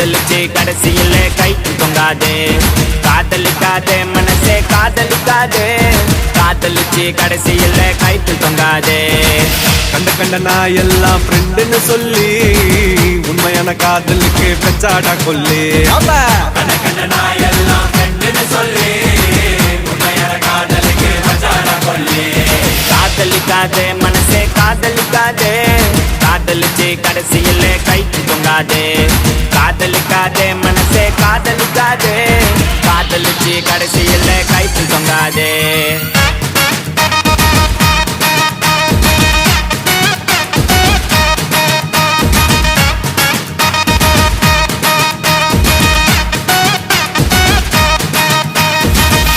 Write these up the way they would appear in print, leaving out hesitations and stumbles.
காதலிச்சு கடைசியில கைக்கு தொங்காதே. காதலிக்காதே மனசே காதலிக்காதே, காதலிச்சு கடைசியில கைக்கு தொங்காதே. கண்ட கண்ட நான் எல்லாம் ஃப்ரெண்டுன்னு சொல்லி உண்மையான காதலுக்கு பெச்சாடா கொல்லி. கண்ட கண்ட நான் எல்லாம் ஃப்ரெண்டுன்னு சொல்லி உண்மையான காதலுக்கு பெச்சாடா கொல்லி. காதலிக்காதே மனசே காதலிக்காதே, காதலிச்சு கடைசியில கைக்கு தொங்காதே. காதலிக்காதே மனசே காதலிக்காதே, காதலிச்சு கடைசியில கைக்கு தொங்காதே.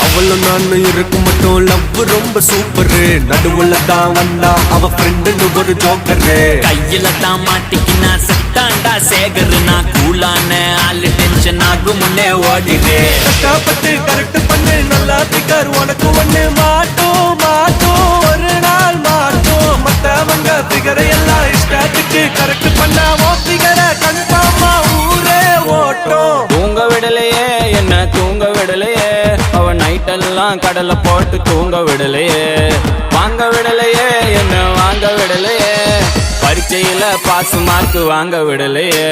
அவளும் நானும் இருக்கும் மட்டும் லவ் ரொம்ப சூப்பரு. நடுவுல தான் வந்தா அவ ஃப்ரெண்டுன்னு ஒரு ஜோக்கரு. கையில தான் மாட்டிக்கினா செத்தாண்டா சேகரு. நான் கூலான ஆளு டென்ஷன் ஆகும் முன்னே ஓடிடு. கஷ்டப்பட்டு கரெக்ட் பண்ணு நல்லா திக்கார் உனக்கு ஒண்ணு மாட்டோம் மாட்டோம் ஒரு நாள் மாட்டோம். மத்தவங்க பிகரை எல்லாம் இஷ்டத்துக்கு கரெக்ட் பண்ண ஓ பிகரை கன்ஃபார்மா ஊரே ஓட்டும். தூங்க விடலையே என்ன தூங்க விடலையே, அவ நைட்டெல்லாம் கடலை போட்டு தூங்க விடலையே. வாங்க விடலையே என்ன வாங்க விடலையே, பரீட்சையில பாஸ் மார்க் வாங்க விடலையே.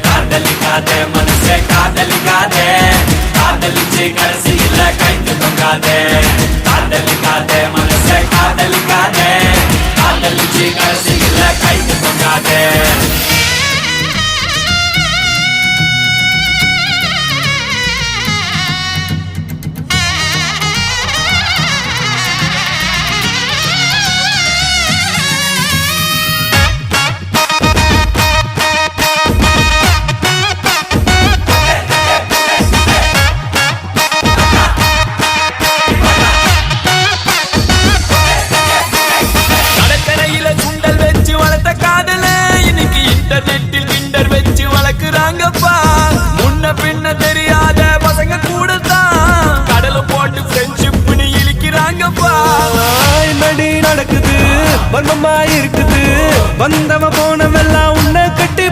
காதலிக்காதே மனசே காதலிக்காதே, காதலிச்சு கடைசியில கைக்கு தொங்காதே. காதலிக்காதே மனசே காதலிக்காதே, காதலிச்சு கடைசியில கைக்கு தொங்காதே. இன்டர்நெட்டில் கிண்டர் வச்சு வளர்க்குறாங்கப்பா. முன்ன பின்ன தெரியாத பசங்க கூட தான் கடலை போட்டு ஃப்ரெண்ட்ஷிப்னு இழிக்கிறாங்கப்பா. என்னடி நடக்குது மர்மமா இருக்குது, வந்தவ போனவெல்லாம் உன்னை கட்டி